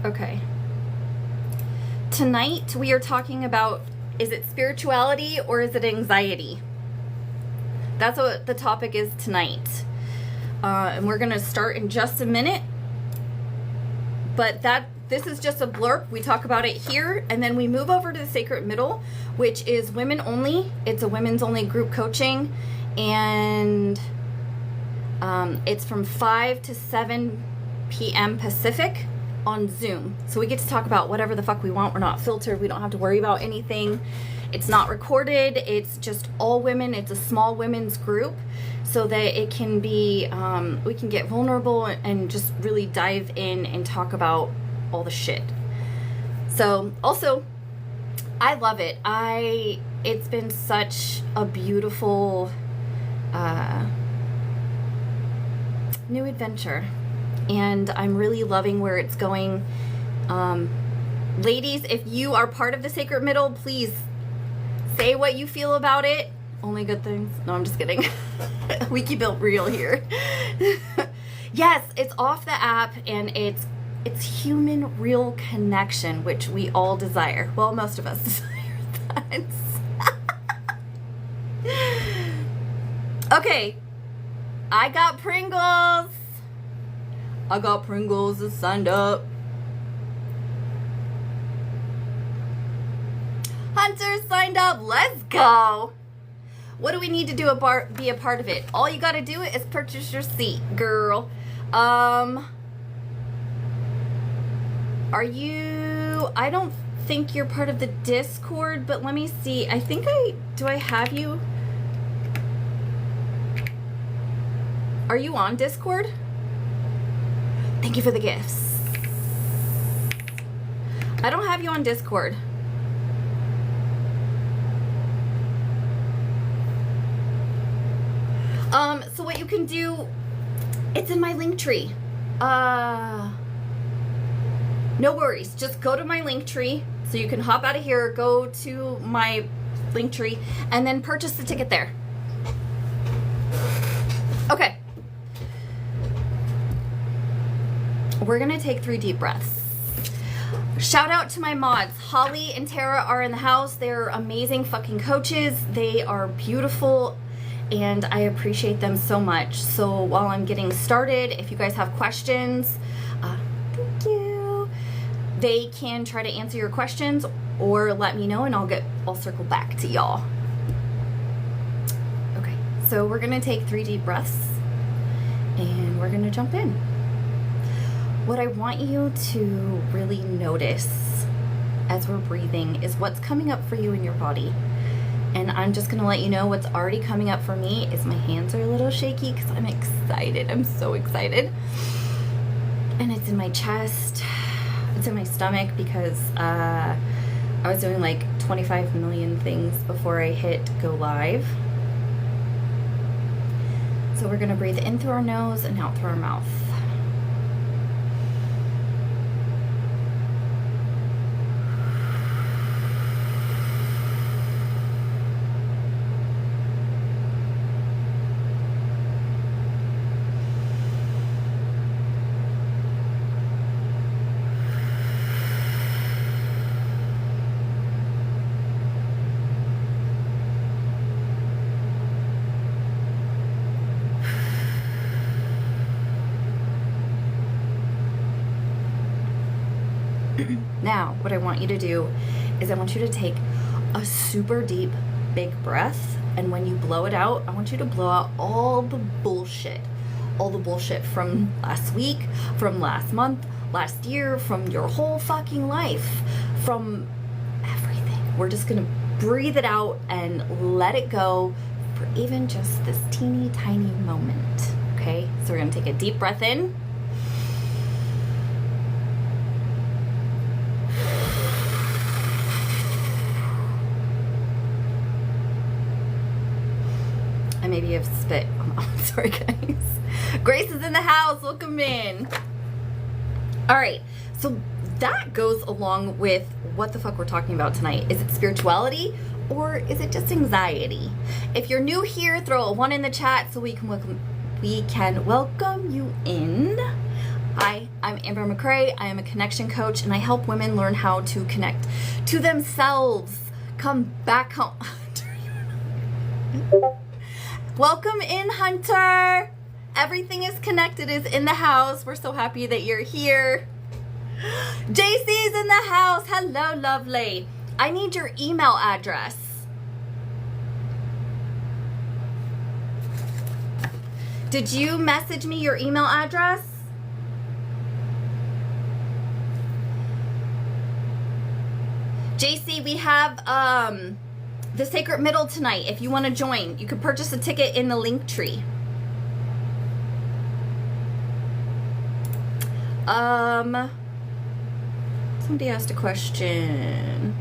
Okay. Tonight we are talking about, is it spirituality or is it anxiety? That's what the topic is tonight. And we're going to start in just a minute. But this is just a blurb. We talk about it here, and then we move over to the Sacred Middle, which is women only. It's a women's only group coaching, and it's from 5 to 7 p.m. Pacific on Zoom. So we get to talk about whatever the fuck we want. We're not filtered. We don't have to worry about anything. It's not recorded. It's just all women. It's a small women's group so that it can be, we can get vulnerable and just really dive in and talk about all the shit. So also, I love it. It's been such a beautiful new adventure, and I'm really loving where it's going. Ladies, if you are part of the Sacred Middle, please say what you feel about it. Only good things. No, I'm just kidding. We keep it real here. Yes, it's off the app, and it's human real connection, which we all desire. Well, most of us desire that. Okay, I got Pringles. I got Pringles that signed up. Hunter signed up. Let's go. What do we need to do be a part of it? All you gotta do is purchase your seat, girl. Are you... I don't think you're part of the Discord, but let me see. I think do I have you? Are you on Discord? Thank you for the gifts. I don't have you on Discord. So what you can do, it's in my link tree. No worries. Just go to my link tree. So you can hop out of here, go to my link tree, and then purchase the ticket there. Okay. We're going to take 3 deep breaths. Shout out to my mods. Holly and Tara are in the house. They're amazing fucking coaches. They are beautiful, and I appreciate them so much. So while I'm getting started, if you guys have questions, thank you. They can try to answer your questions or let me know, and I'll circle back to y'all. Okay, so we're gonna take 3 deep breaths, and we're gonna jump in. What I want you to really notice as we're breathing is what's coming up for you in your body. And I'm just gonna let you know what's already coming up for me is my hands are a little shaky because I'm excited. I'm so excited. And it's in my chest. It's in my stomach because I was doing like 25 million things before I hit go live. So we're gonna breathe in through our nose and out through our mouth. Now, what I want you to do is I want you to take a super deep, big breath, and when you blow it out, I want you to blow out all the bullshit from last week, from last month, last year, from your whole fucking life, from everything. We're just gonna breathe it out and let it go for even just this teeny tiny moment, okay? So we're gonna take a deep breath in. I maybe have spit. I'm sorry, guys. Grace is in the house. Welcome in. All right. So that goes along with what the fuck we're talking about tonight. Is it spirituality or is it just anxiety? If you're new here, throw a 1 in the chat so we can welcome you in. Hi, I'm Amber McCrae. I am a connection coach and I help women learn how to connect to themselves. Come back home. Welcome in, Hunter. Everything is connected, is in the house. We're so happy that you're here. JC's in the house. Hello, lovely. I need your email address. Did you message me your email address? JC, we have the Sacred Middle tonight. If you want to join, you can purchase a ticket in the link tree. Somebody asked a question.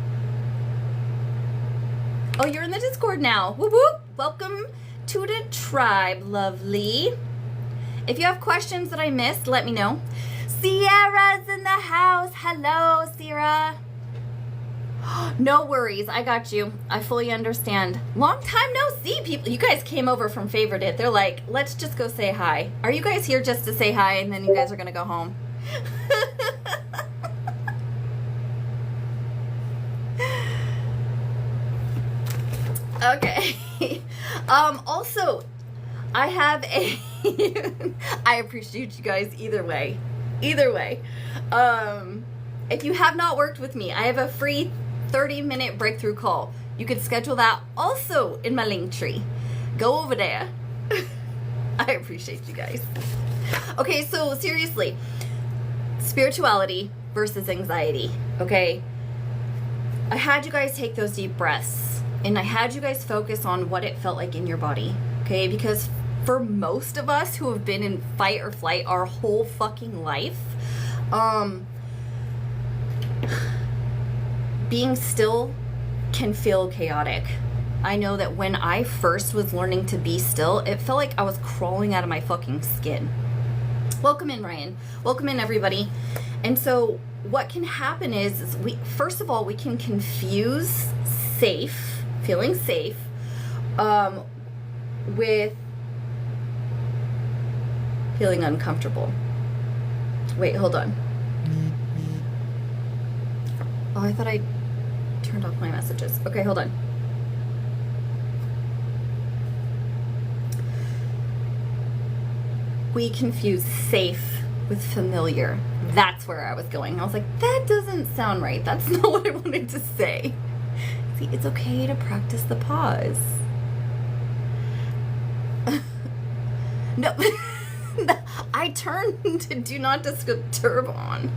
Oh, you're in the Discord now. Whoop whoop. Welcome to the tribe, lovely. If you have questions that I missed, let me know. Sierra's in the house. Hello, Sierra. No worries, I got you. I fully understand. Long time no see, people. You guys came over from Favorite It. They're like, let's just go say hi. Are you guys here just to say hi and then you guys are gonna go home? Okay. Also, I have a I appreciate you guys either way. Either way. If you have not worked with me, I have a free 30-minute breakthrough call. You could schedule that also in my link tree. Go over there. I appreciate you guys. Okay, so seriously, spirituality versus anxiety, okay? I had you guys take those deep breaths and I had you guys focus on what it felt like in your body, okay? Because for most of us who have been in fight or flight our whole fucking life, being still can feel chaotic. I know that when I first was learning to be still, it felt like I was crawling out of my fucking skin. Welcome in, Ryan. Welcome in, everybody. And so what can happen is we, first of all, we can confuse safe, feeling safe, with feeling uncomfortable. Wait, hold on. Oh, I thought I turned off my messages. Okay, hold on. We confuse safe with familiar. That's where I was going. I was like, that doesn't sound right. That's not what I wanted to say. See, it's okay to practice the pause. No, I turned to do not disturb on.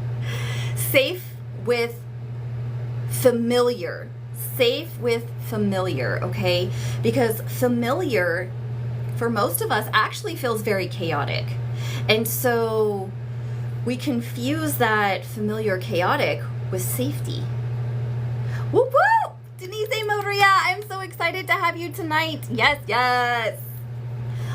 Safe with familiar. Safe with familiar, okay? Because familiar, for most of us, actually feels very chaotic. And so we confuse that familiar chaotic with safety. Whoop whoop! Denise Moria, I'm so excited to have you tonight. Yes, yes.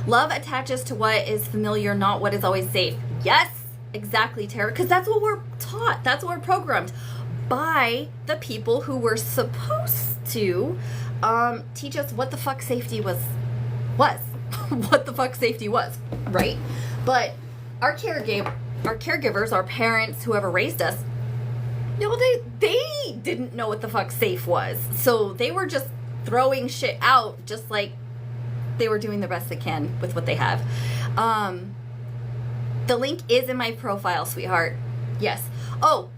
Love attaches to what is familiar, not what is always safe. Yes, exactly, Tara, because that's what we're taught. That's what we're programmed by the people who were supposed to teach us what the fuck safety was. What the fuck safety was, right? But our caregivers, our parents, whoever raised us, you know, they didn't know what the fuck safe was. So they were just throwing shit out just like they were doing the best they can with what they have. The link is in my profile, sweetheart. Yes. Oh,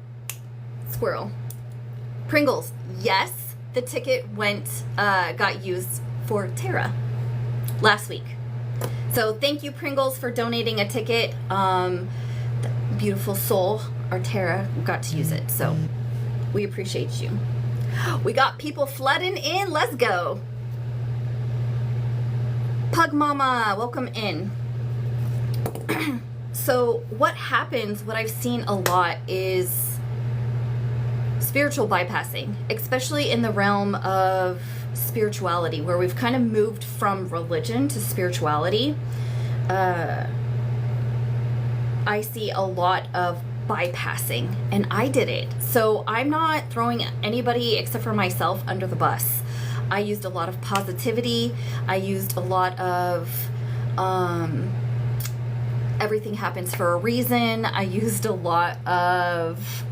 squirrel. Pringles. Yes, the ticket got used for Tara last week. So thank you, Pringles, for donating a ticket. Beautiful soul, our Tara, got to use it. So we appreciate you. We got people flooding in. Let's go. Pug Mama, welcome in. So what happens, what I've seen a lot is spiritual bypassing, especially in the realm of spirituality, where we've kind of moved from religion to spirituality. I see a lot of bypassing, and I did it. So I'm not throwing anybody except for myself under the bus. I used a lot of positivity. I used a lot of everything happens for a reason. I used a lot of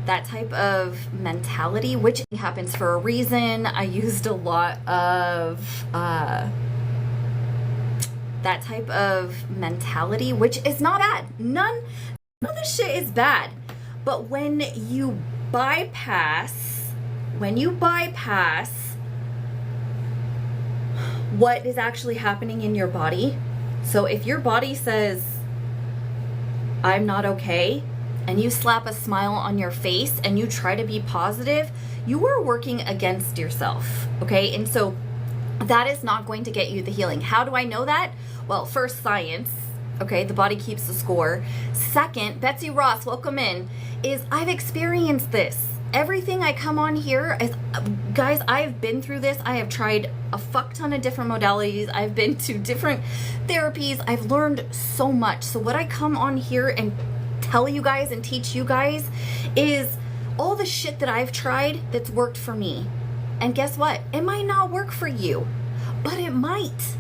that type of mentality, which happens for a reason. I used a lot of that type of mentality, which is not bad. None of this shit is bad. But when you bypass what is actually happening in your body. So if your body says, I'm not okay, and you slap a smile on your face and you try to be positive, you are working against yourself, okay? And so that is not going to get you the healing. How do I know that? Well, first, science, okay? The body keeps the score. Second, Betsy Ross, welcome in, is I've experienced this. Everything I come on here is, guys, I've been through this. I have tried a fuck ton of different modalities. I've been to different therapies. I've learned so much. So what I come on here and tell you guys and teach you guys is all the shit that I've tried that's worked for me. And guess what? It might not work for you, but it might.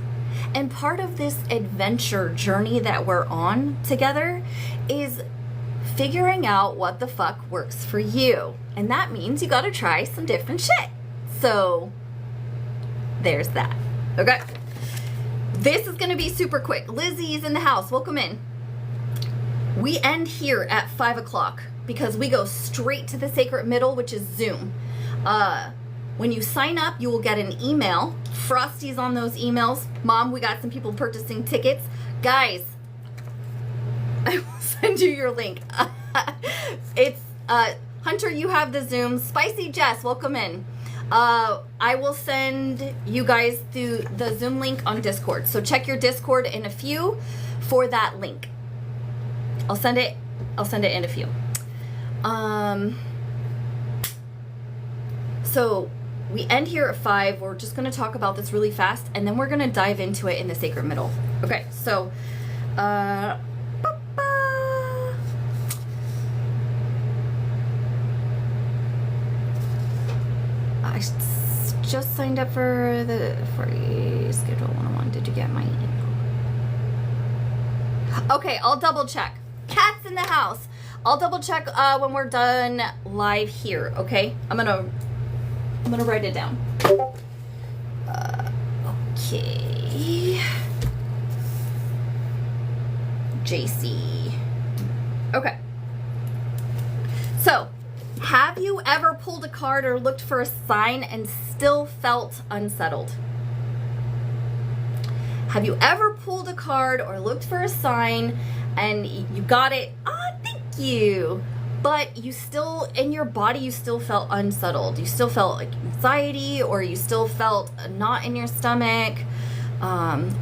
And part of this adventure journey that we're on together is figuring out what the fuck works for you. And that means you gotta try some different shit. So there's that. Okay. This is gonna be super quick. Lizzie's in the house. Welcome in. We end here at 5 o'clock because we go straight to the Sacred Middle, which is Zoom. When you sign up, you will get an email. Frosty's on those emails. Mom, we got some people purchasing tickets. Guys, I will send you your link. It's Hunter, you have the Zoom. Spicy Jess, welcome in. I will send you guys through the Zoom link on Discord. So check your Discord in a few for that link. I'll send it in a few. So we end here at 5. We're just going to talk about this really fast, and then we're going to dive into it in the Sacred Middle. Okay, so I just signed up for the free schedule 101. Did you get my email? Okay, I'll double check. Cat's in the house. I'll double check when we're done live here. Okay, I'm gonna write it down. Okay. JC. Okay. So, have you ever pulled a card or looked for a sign and still felt unsettled? Have you ever pulled a card or looked for a sign and you got it? Ah, thank you. But you still, in your body, you still felt unsettled. You still felt like anxiety, or you still felt a knot in your stomach,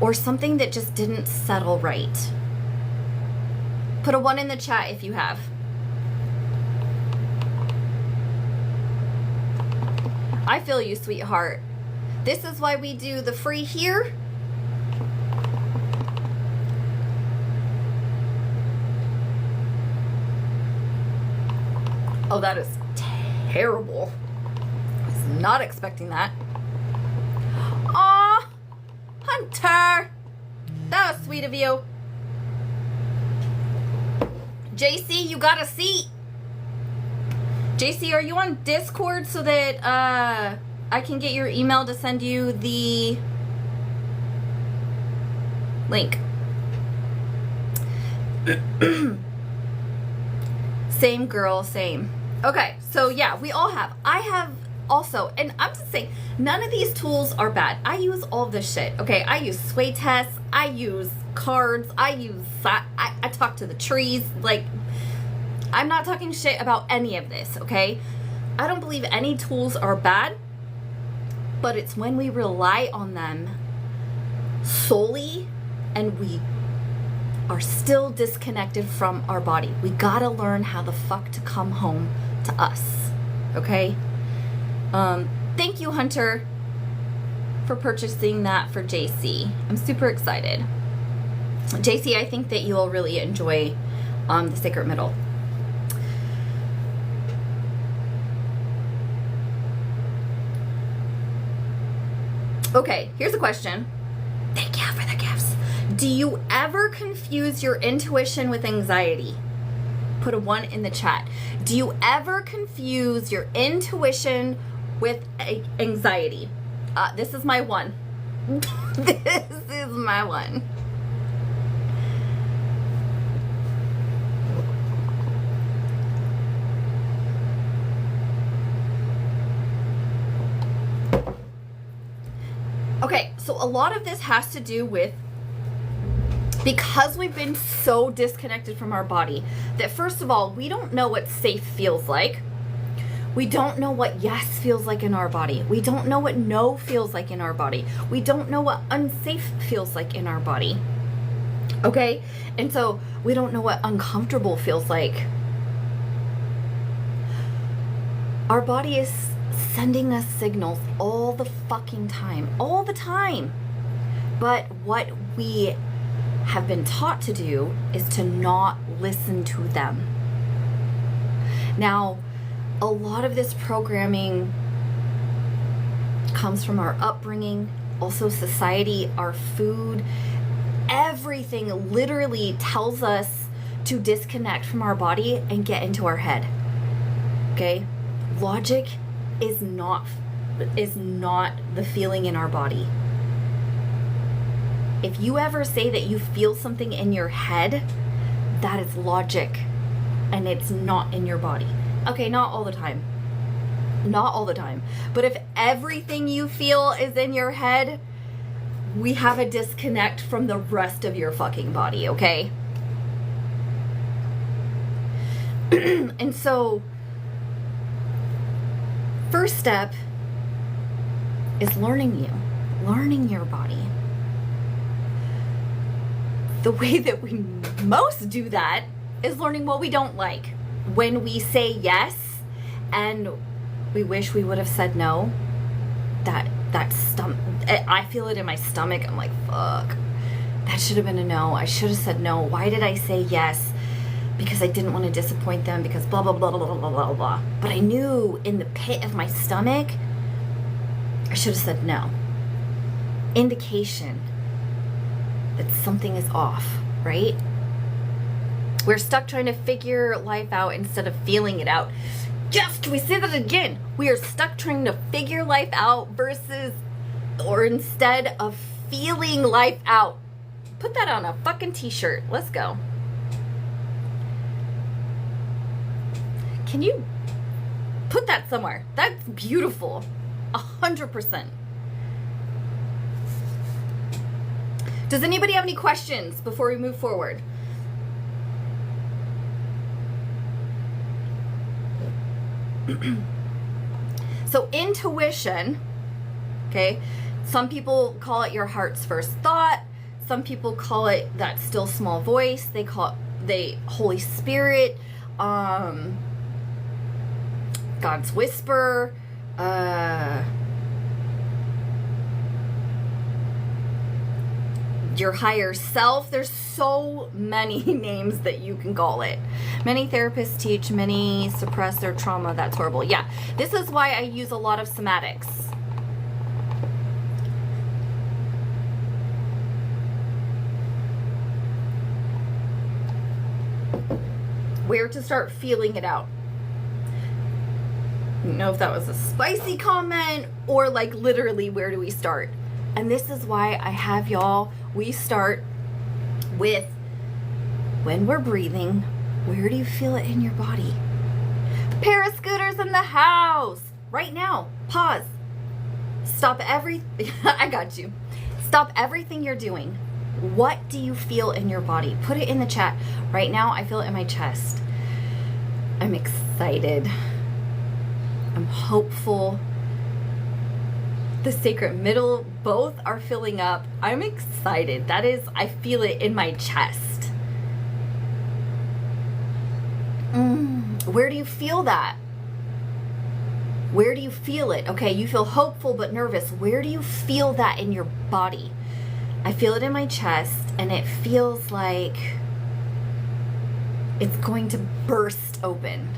or something that just didn't settle right. Put a 1 in the chat if you have. I feel you, sweetheart. This is why we do the free here. Oh, that is terrible. I was not expecting that. Aw, Hunter. That was sweet of you. JC, you got a seat. JC, are you on Discord so that I can get your email to send you the link? Same girl, same. Okay, so yeah, we all have. I have also, and I'm just saying, none of these tools are bad. I use all this shit, okay? I use sway tests, I use cards, I talk to the trees, like, I'm not talking shit about any of this, okay? I don't believe any tools are bad, but it's when we rely on them solely and we are still disconnected from our body. We gotta learn how the fuck to come home to us, okay? Thank you, Hunter, for purchasing that for JC. I'm super excited. JC, I think that you will really enjoy the Sacred Middle. Okay, here's a question. Thank you for the gifts. Do you ever confuse your intuition with anxiety? Put a 1 in the chat. Do you ever confuse your intuition with anxiety? This is my 1. This is my 1. Okay, so a lot of this has to do with, because we've been so disconnected from our body, that first of all, we don't know what safe feels like. We don't know what yes feels like in our body. We don't know what no feels like in our body. We don't know what unsafe feels like in our body. Okay? And so we don't know what uncomfortable feels like. Our body is sending us signals all the fucking time. All the time. But what we have been taught to do is to not listen to them. Now, a lot of this programming comes from our upbringing, also society, our food. Everything literally tells us to disconnect from our body and get into our head. Okay? Logic is not the feeling in our body. If you ever say that you feel something in your head, that is logic and it's not in your body. Okay, not all the time. Not all the time. But if everything you feel is in your head, we have a disconnect from the rest of your fucking body, okay? And so, first step is learning your body. The way that we most do that is learning what we don't like. When we say yes and we wish we would have said no, I feel it in my stomach. I'm like, fuck, that should have been a no. I should have said no. Why did I say yes? Because I didn't want to disappoint them, because blah, blah, blah, blah, blah, blah, blah, blah. But I knew in the pit of my stomach, I should have said no. Indication that something is off, right? We're stuck trying to figure life out instead of feeling it out. Yes, can we say that again? We are stuck trying to figure life out instead of feeling life out. Put that on a fucking t-shirt. Let's go. Can you put that somewhere? That's beautiful. 100%. Does anybody have any questions before we move forward? So intuition, okay, some people call it your heart's first thought. Some people call it that still small voice. They call it the Holy Spirit, God's whisper, your higher self. There's so many names that you can call it. Many therapists teach, many suppress their trauma. That's horrible. Yeah, this is why I use a lot of somatics. Where to start feeling it out. I don't know if that was a spicy comment or like literally where do we start? And this is why I have y'all, we start with when we're breathing, where do you feel it in your body? Parascooters in the house. Right now, pause. Stop I got you. Stop everything you're doing. What do you feel in your body? Put it in the chat. Right now, I feel it in my chest. I'm excited. I'm hopeful. The sacred middle, both are filling up. I'm excited. That is, I feel it in my chest. Where do you feel that? Where do you feel it? Okay, you feel hopeful but nervous. Where do you feel that in your body? I feel it in my chest, and it feels like it's going to burst open.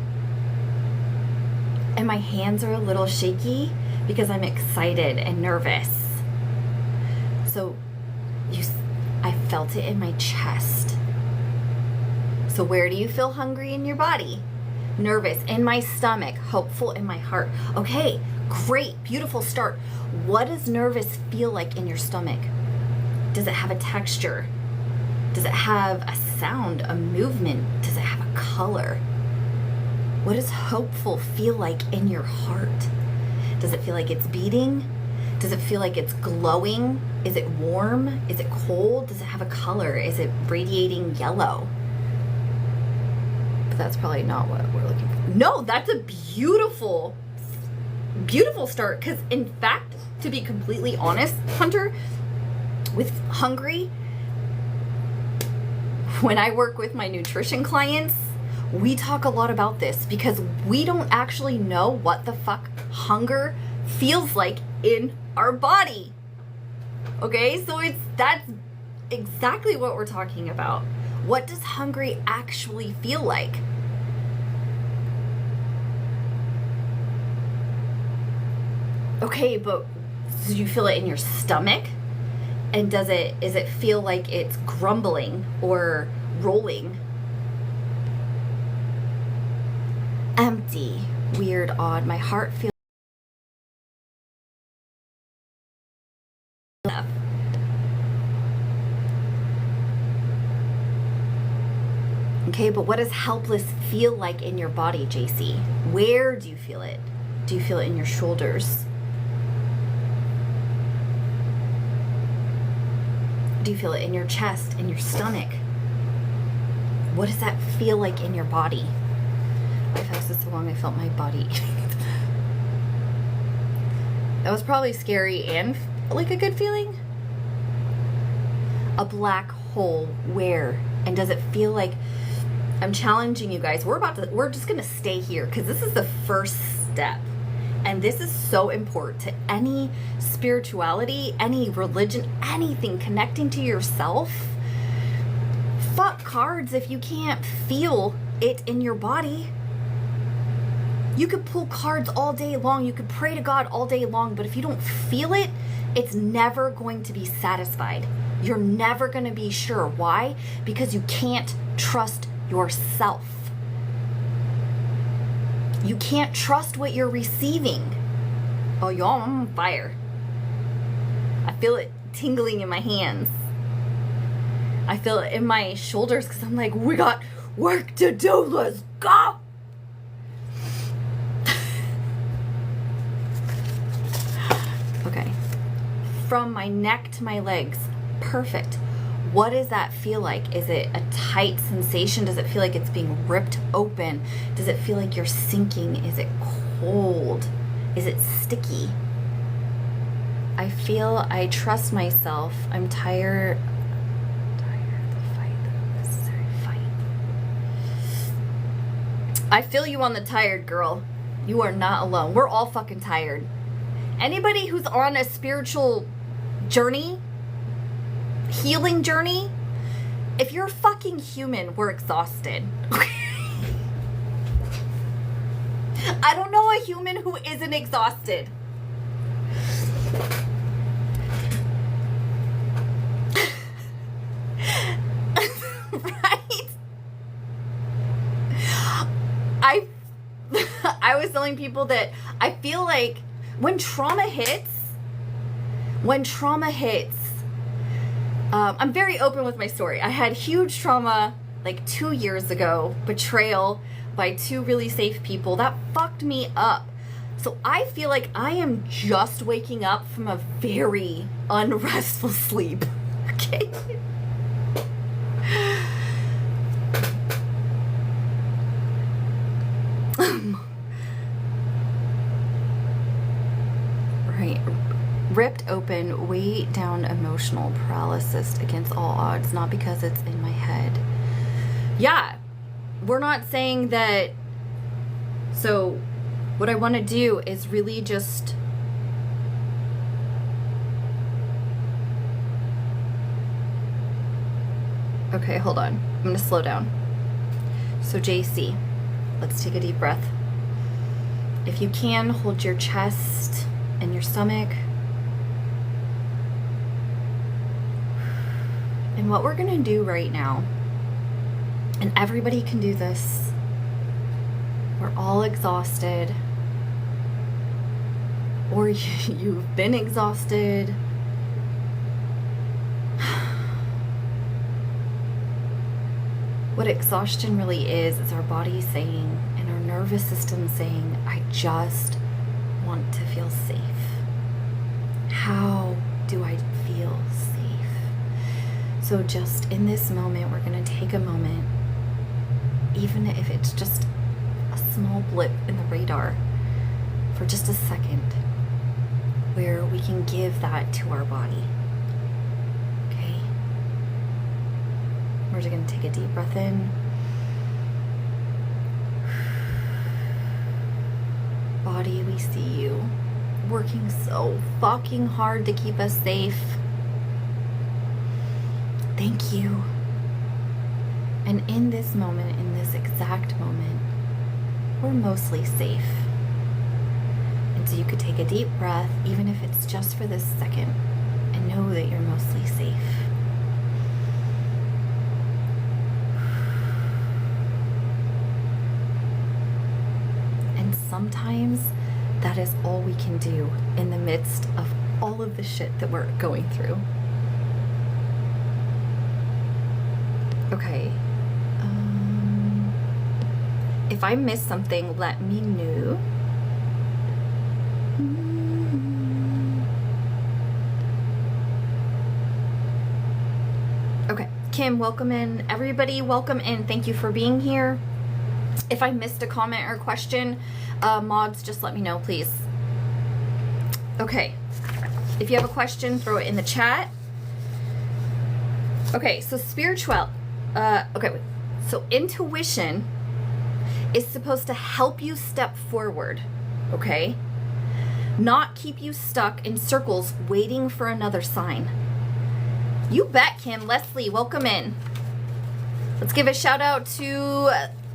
And my hands are a little shaky because I'm excited and nervous. So I felt it in my chest. So where do you feel hungry in your body? Nervous in my stomach, hopeful in my heart. Okay, great, beautiful start. What does nervous feel like in your stomach? Does it have a texture? Does it have a sound, a movement? Does it have a color? What does hopeful feel like in your heart? Does it feel like it's beating? Does it feel like it's glowing? Is it warm? Is it cold? Does it have a color? Is it radiating yellow? But that's probably not what we're looking for. No, that's a beautiful, beautiful start. Because in fact, to be completely honest, Hunter, with hungry, when I work with my nutrition clients, we talk a lot about this because we don't actually know what the fuck hunger feels like in our body. Okay, so that's exactly what we're talking about. What does hungry actually feel like? Okay, but do you feel it in your stomach? And is it feel like it's grumbling or rolling? Empty, weird, odd. My heart feels enough. Okay, but what does helpless feel like in your body, JC? Where do you feel it? Do you feel it in your shoulders? Do you feel it in your chest, in your stomach? What does that feel like in your body? I fasted so long I felt my body. That was probably scary and like a good feeling. A black hole, where? And does it feel like, I'm challenging you guys. We're just gonna stay here because this is the first step. And this is so important to any spirituality, any religion, anything connecting to yourself. Fuck cards if you can't feel it in your body. You could pull cards all day long. You could pray to God all day long. But if you don't feel it, it's never going to be satisfied. You're never going to be sure. Why? Because you can't trust yourself. You can't trust what you're receiving. Oh, y'all, I'm on fire. I feel it tingling in my hands. I feel it in my shoulders because I'm like, we got work to do. Let's go. Okay. From my neck to my legs. Perfect. What does that feel like? Is it a tight sensation? Does it feel like it's being ripped open? Does it feel like you're sinking? Is it cold? Is it sticky? I feel I trust myself. I'm tired. Of the fight, the necessary fight. I feel you on the tired, girl. You are not alone. We're all fucking tired. Anybody who's on a spiritual journey, healing journey, if you're fucking human, we're exhausted. I don't know a human who isn't exhausted. Right? I was telling people that I feel like when trauma hits, I'm very open with my story. I had huge trauma like 2 years ago, betrayal by 2 really safe people. That fucked me up. So I feel like I am just waking up from a very unrestful sleep. Okay? Right. Ripped open, weighed down, emotional paralysis against all odds, not because it's in my head. Yeah, we're not saying that. So what I want to do is really just okay, hold on. I'm going to slow down. So JC, let's take a deep breath. If you can, hold your chest and your stomach. And what we're going to do right now, and everybody can do this, we're all exhausted, or you've been exhausted. What exhaustion really is our body saying and our nervous system saying, I just want to feel safe. How do I feel safe? So just in this moment, we're going to take a moment, even if it's just a small blip in the radar, for just a second, where we can give that to our body. Okay? We're just going to take a deep breath in. Body, we see you working so fucking hard to keep us safe. Thank you. And in this moment, in this exact moment, we're mostly safe. And so you could take a deep breath, even if it's just for this second, and know that you're mostly safe. And sometimes that is all we can do in the midst of all of the shit that we're going through. Okay. If I missed something, let me know. Okay. Kim, welcome in. Everybody, welcome in. Thank you for being here. If I missed a comment or question, mods, just let me know, please. Okay. If you have a question, throw it in the chat. Okay, so wait. So intuition is supposed to help you step forward, okay? Not keep you stuck in circles waiting for another sign. You bet, Kim. Leslie, welcome in. Let's give a shout out to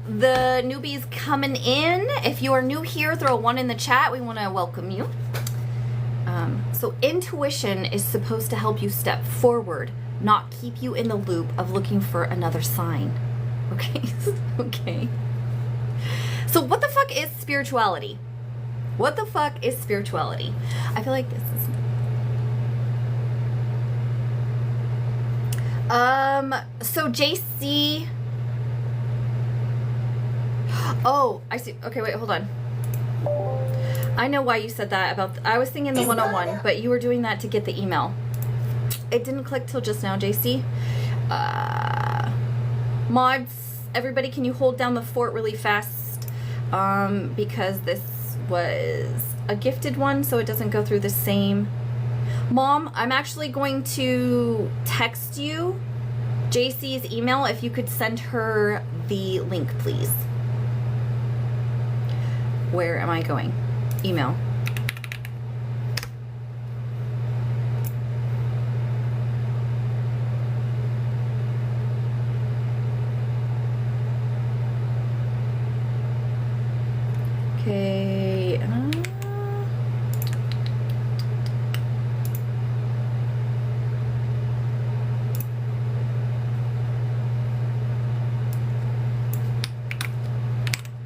the newbies coming in. If you are new here, throw a 1 in the chat. We want to welcome you. So intuition is supposed to help you step forward, not keep you in the loop of looking for another sign. Okay? Okay. So what the fuck is spirituality? What the fuck is spirituality? I feel like this is... So JC... Oh, I see. Okay, wait, hold on. I know why you said that about... I was thinking the 101, but you were doing that to get the email. It didn't click till just now, JC. Mods, everybody, can you hold down the fort really fast? Because this was a gifted one, so it doesn't go through the same. Mom, I'm actually going to text you JC's email. If you could send her the link, please. Where am I going? Email. Okay.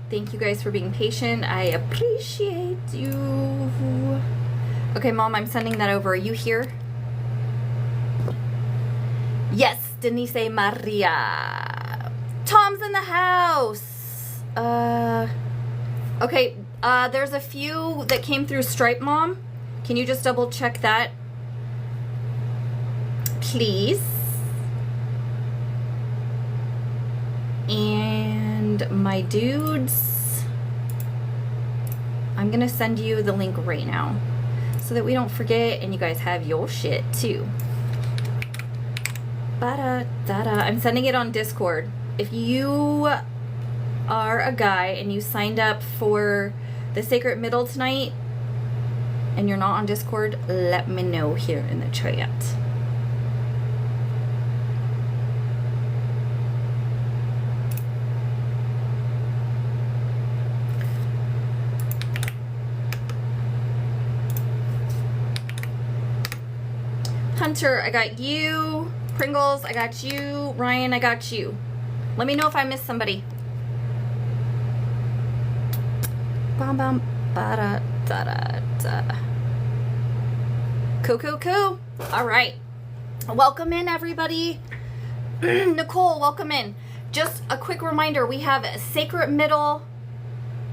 Thank you guys for being patient. I appreciate you. Okay, Mom, I'm sending that over. Are you here? Yes, Denise Maria. Tom's in the house. Okay, there's a few that came through Stripe, Mom. Can you just double check that? Please. And my dudes, I'm gonna send you the link right now so that we don't forget and you guys have your shit too. Ba-da-da-da. I'm sending it on Discord. If you are a guy and you signed up for the Sacred Middle tonight and you're not on Discord, let me know here in the chat. Hunter, I got you. Pringles, I got you. Ryan, I got you. Let me know if I missed somebody. Bum bum ba da da da da. Cool. All right. Welcome in, everybody. Nicole, welcome in. Just a quick reminder, we have a Sacred Middle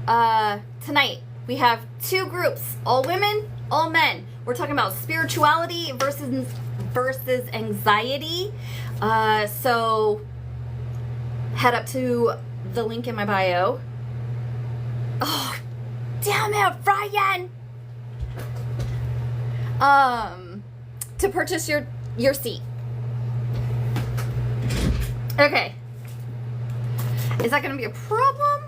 tonight. We have 2 groups, all women, all men. We're talking about spirituality versus anxiety. So head up to the link in my bio. Oh, damn it, Ryan! To purchase your seat. Okay. Is that gonna be a problem?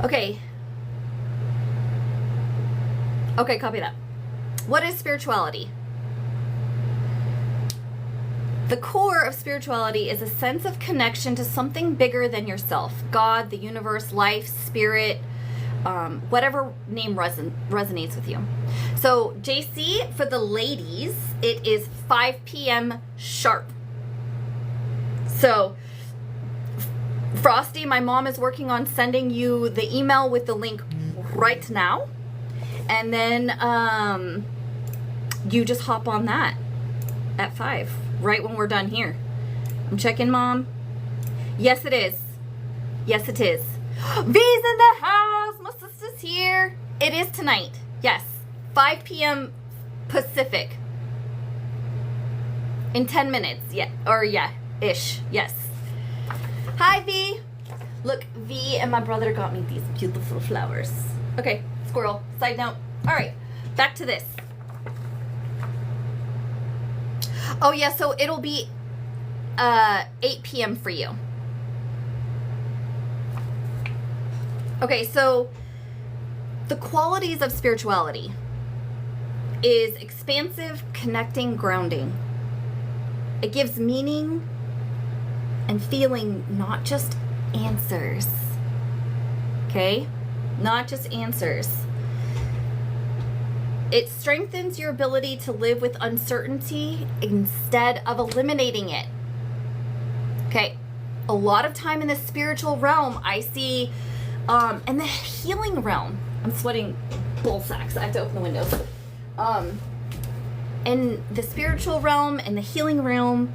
Okay. Okay, copy that. What is spirituality? The core of spirituality is a sense of connection to something bigger than yourself. God, the universe, life, spirit, whatever name resonates with you. So JC, for the ladies, it is 5 p.m. sharp. So Frosty, my mom is working on sending you the email with the link right now. And then you just hop on that at 5, right when we're done here. I'm checking, Mom. Yes, it is. Yes, it is. V's in the house. My sister's here. It is tonight. Yes. 5 p.m. Pacific. In 10 minutes. Yeah. Or yeah. Ish. Yes. Hi, V. Look, V and my brother got me these beautiful flowers. Okay. Squirrel. Side note. All right. Back to this. Oh, yeah. So it'll be 8 p.m. for you. Okay, so the qualities of spirituality is expansive, connecting, grounding. It gives meaning and feeling, not just answers. Okay? Not just answers. It strengthens your ability to live with uncertainty instead of eliminating it. Okay, a lot of time in the spiritual realm, I see in the healing realm, I'm sweating bull sacks. I have to open the windows. In the spiritual realm and the healing realm,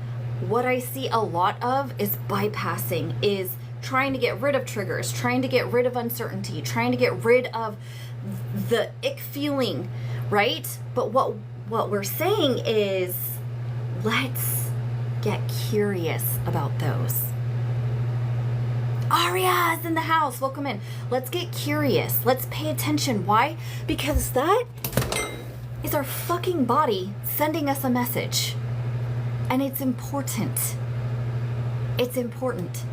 what I see a lot of is bypassing, is trying to get rid of triggers, trying to get rid of uncertainty, trying to get rid of the ick feeling, right? But what we're saying is, let's get curious about those. Aria is in the house. Welcome in. Let's get curious. Let's pay attention. Why? Because that is our fucking body sending us a message. And it's important. It's important.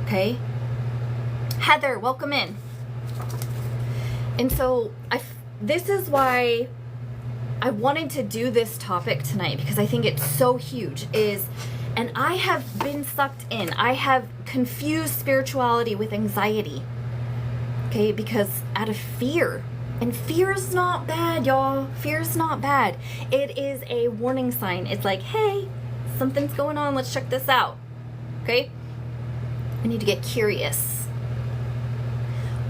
Okay? Heather, welcome in. And so this is why I wanted to do this topic tonight, because I think it's so huge, and I have been sucked in. I have confused spirituality with anxiety. Okay, because out of fear. And fear is not bad, y'all. Fear is not bad. It is a warning sign. It's like, hey, something's going on. Let's check this out. Okay? I need to get curious.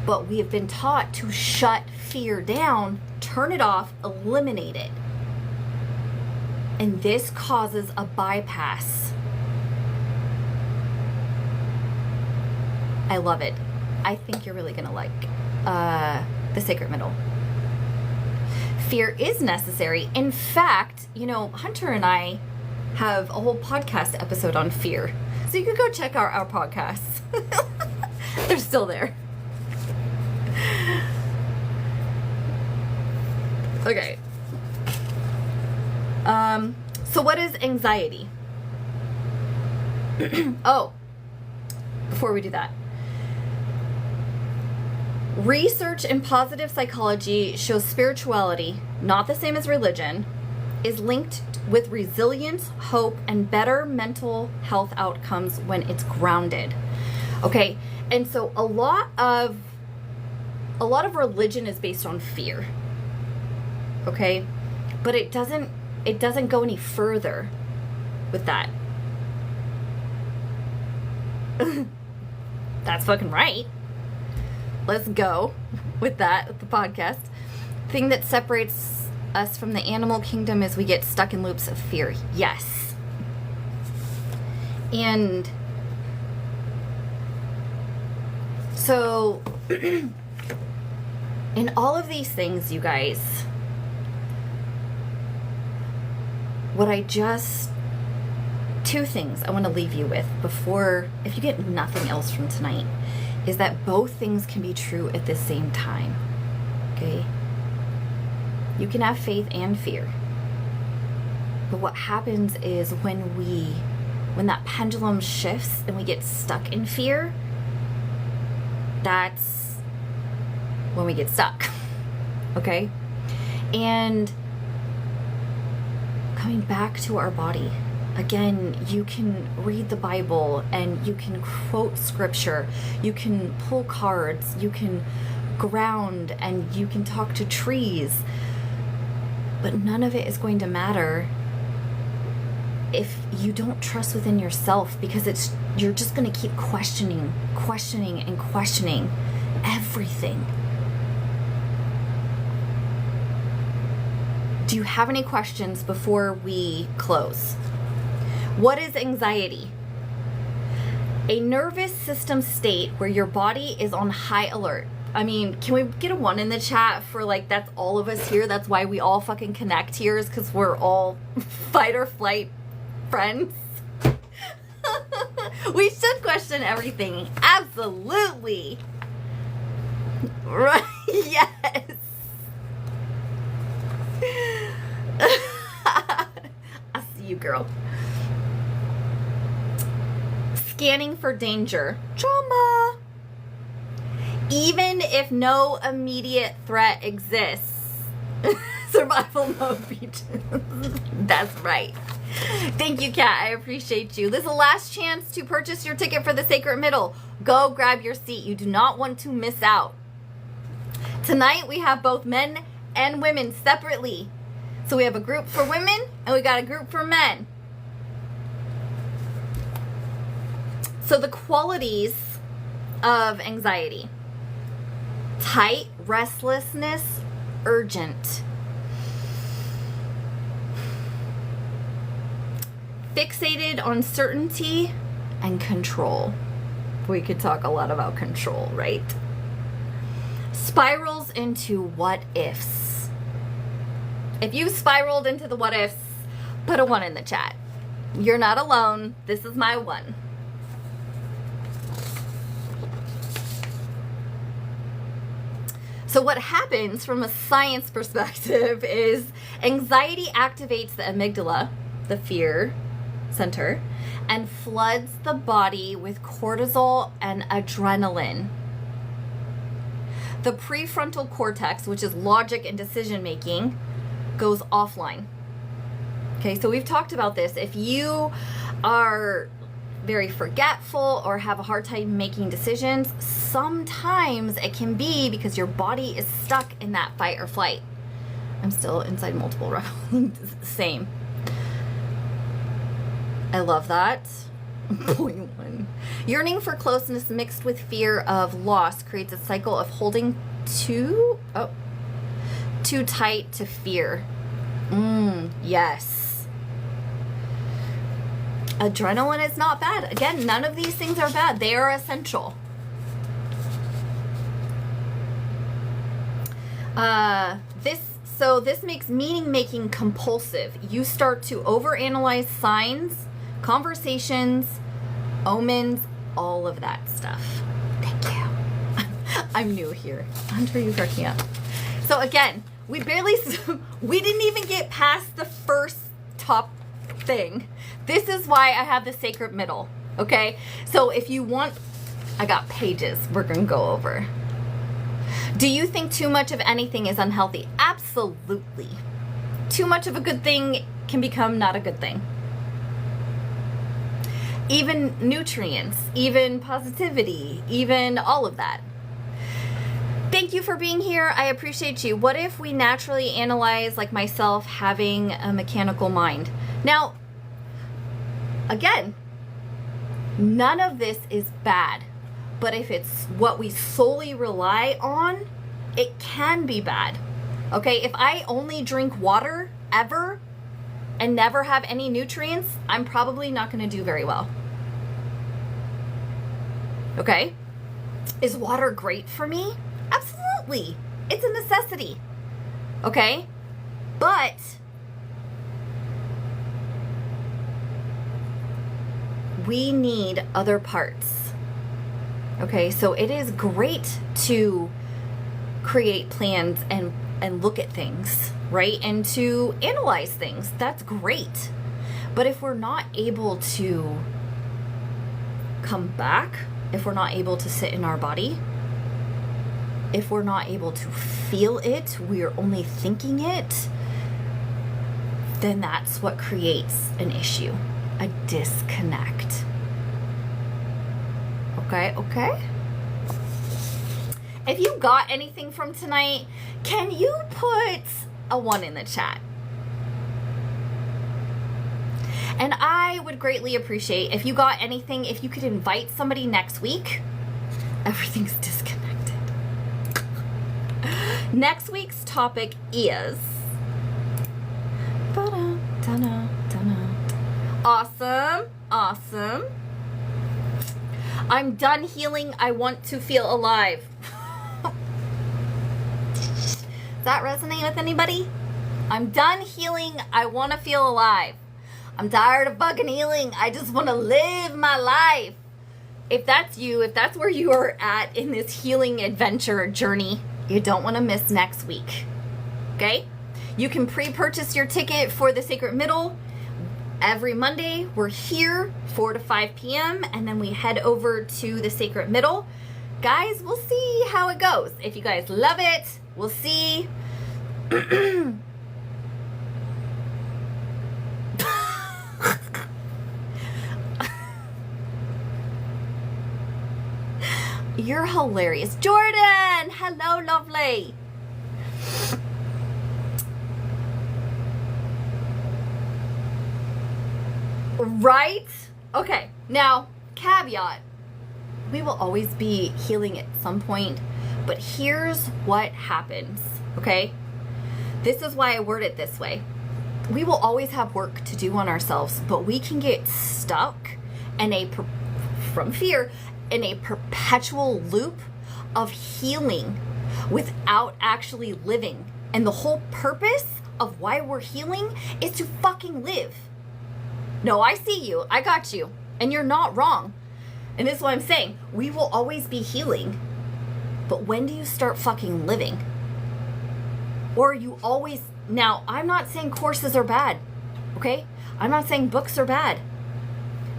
But we have been taught to shut fear down, turn it off, eliminate it. And this causes a bypass. I love it. I think you're really gonna like the Sacred Middle. Fear is necessary. In fact, Hunter and I have a whole podcast episode on fear. So you could go check out our podcasts. They're still there. Okay. So what is anxiety? Oh, before we do that. Research in positive psychology shows spirituality, not the same as religion, is linked with resilience, hope, and better mental health outcomes when it's grounded. Okay, and so a lot of religion is based on fear. okay? But it doesn't go any further with that. That's fucking right. Let's go with that, with the podcast. The thing that separates us from the animal kingdom is we get stuck in loops of fear. Yes. And so in all of these things, you guys, two things I want to leave you with before, if you get nothing else from tonight, is that both things can be true at the same time. Okay? You can have faith and fear. But what happens is when that pendulum shifts and we get stuck in fear, that's when we get stuck. Okay? And coming back to our body, again, you can read the Bible and you can quote scripture, you can pull cards, you can ground, and you can talk to trees, but none of it is going to matter if you don't trust within yourself, because you're just going to keep questioning everything. Do you have any questions before we close? What is anxiety? A nervous system state where your body is on high alert. I mean, can we get a 1 in the chat for that's all of us here? That's why we all fucking connect here, is because we're all fight or flight friends. We should question everything. Absolutely. Right. Yes. I see you, girl. Scanning for danger. Trauma. Even if no immediate threat exists. Survival mode features. That's right. Thank you, Kat. I appreciate you. This is the last chance to purchase your ticket for the Sacred Middle. Go grab your seat. You do not want to miss out. Tonight we have both men and women separately. So we have a group for women and we got a group for men. So the qualities of anxiety: tight, restlessness, urgent, fixated on certainty, and control. We could talk a lot about control, right? Spirals into what ifs. If you spiraled into the what ifs, put a 1 in the chat. You're not alone. This is my 1. So what happens from a science perspective is anxiety activates the amygdala, the fear center, and floods the body with cortisol and adrenaline. The prefrontal cortex, which is logic and decision making, goes offline. Okay, so we've talked about this. If you are very forgetful or have a hard time making decisions, sometimes it can be because your body is stuck in that fight or flight. I'm still inside multiple rebels. Same. I love that. Point 1. Yearning for closeness mixed with fear of loss creates a cycle of holding too tight to fear. Yes. Adrenaline is not bad. Again, none of these things are bad. They are essential. This makes meaning making compulsive. You start to overanalyze signs, conversations, omens, all of that stuff. Thank you. I'm new here. Andre, you cracking up. So again, we didn't even get past the first top thing. This is why I have the Sacred Middle, okay? So if you want, I got pages we're gonna go over. Do you think too much of anything is unhealthy? Absolutely. Too much of a good thing can become not a good thing. Even nutrients, even positivity, even all of that. Thank you for being here. I appreciate you. What if we naturally analyze, like myself, having a mechanical mind? Now, again, none of this is bad. But if it's what we solely rely on, it can be bad. Okay, if I only drink water ever and never have any nutrients, I'm probably not going to do very well. Okay? Is water great for me? Absolutely. It's a necessity. Okay? But we need other parts. Okay? So it is great to create plans and look at things, right? And to analyze things. That's great. But if we're not able to come back, if we're not able to sit in our body, if we're not able to feel it, we're only thinking it, then that's what creates an issue, a disconnect. Okay? If you got anything from tonight, can you put a 1 in the chat? And I would greatly appreciate if you got anything, if you could invite somebody next week. Everything's disconnected. Next week's topic is awesome. I'm done healing. I want to feel alive. Does that resonate with anybody? I'm done healing. I want to feel alive. I'm tired of fucking healing. I just want to live my life. If that's you, if that's where you are at in this healing adventure journey, you don't want to miss next week. Okay? You can pre-purchase your ticket for the Sacred Middle. Every Monday, we're here 4 to 5 p.m. and then we head over to the Sacred Middle. Guys, we'll see how it goes. If you guys love it, we'll see. You're hilarious. Jordan! Hello, lovely. Right? Okay, now, caveat. We will always be healing at some point, but here's what happens, okay? This is why I word it this way. We will always have work to do on ourselves, but we can get stuck in from fear, in a perpetual loop of healing without actually living. And the whole purpose of why we're healing is to fucking live. No, I see you. I got you. And you're not wrong. And this is what I'm saying. We will always be healing. But when do you start fucking living? Or are you always... Now, I'm not saying courses are bad. Okay? I'm not saying books are bad.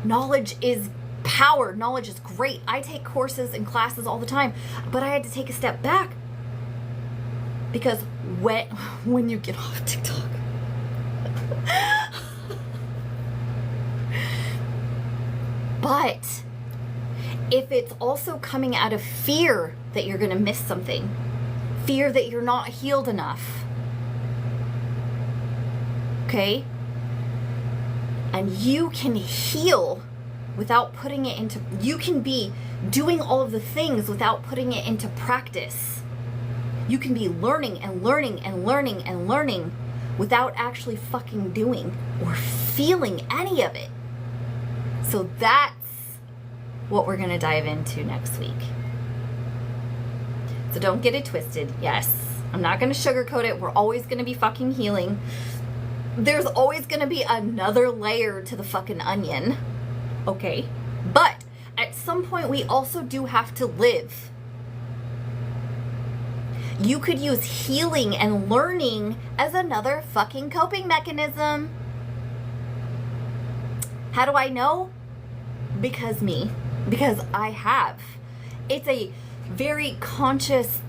Knowledge is power. Knowledge is great. I take courses and classes all the time. But I had to take a step back. Because when you get off TikTok... But if it's also coming out of fear that you're going to miss something, fear that you're not healed enough, okay? And you can heal without putting it into, you can be doing all of the things without putting it into practice. You can be learning and learning and learning and learning without actually fucking doing or feeling any of it. So that's what we're going to dive into next week. So don't get it twisted. Yes, I'm not going to sugarcoat it. We're always going to be fucking healing. There's always going to be another layer to the fucking onion. Okay? But at some point, we also do have to live. You could use healing and learning as another fucking coping mechanism. How do I know? Because I have. It's a very conscious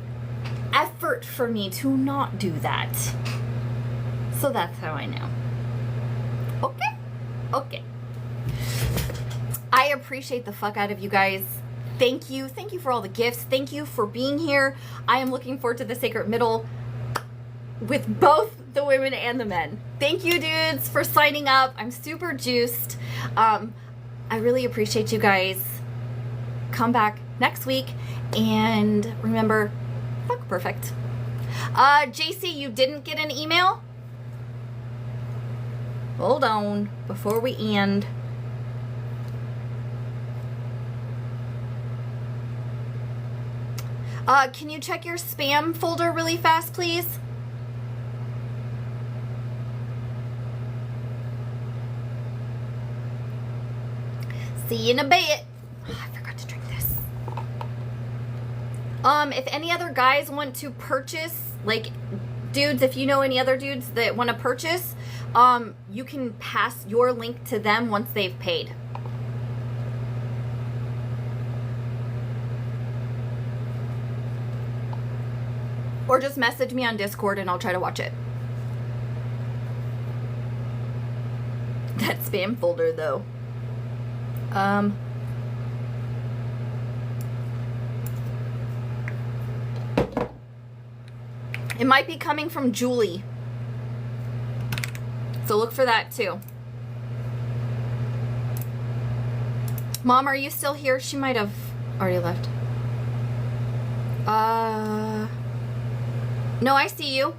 effort for me to not do that. So that's how I know. Okay? I appreciate the fuck out of you guys. thank you. Thank you for all the gifts. Thank you for being here. I am looking forward to the Sacred Middle with both the women and the men. Thank you, dudes, for signing up. I'm super juiced. I really appreciate you guys. Come back next week, and remember, fuck perfect. JC, you didn't get an email? Hold on, before we end. Can you check your spam folder really fast, please? See you in a bit. Oh, I forgot to drink this. If any other guys want to purchase, like, dudes, if you know any other dudes that want to purchase, you can pass your link to them once they've paid. Or just message me on Discord and I'll try to watch it. That spam folder, though. It might be coming from Julie. So look for that too. Mom, are you still here? She might have already left. No, I see you.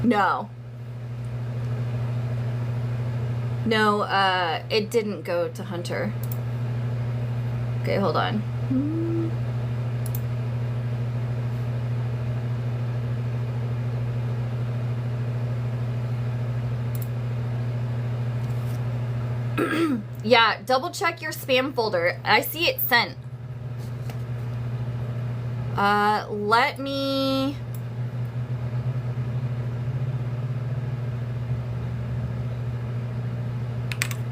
No. No, it didn't go to Hunter. Okay, hold on. Yeah, double check your spam folder. I see it sent. Let me...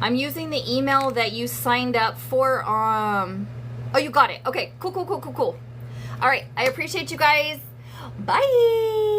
I'm using the email that you signed up for. Oh, you got it. Okay, cool. All right, I appreciate you guys. Bye.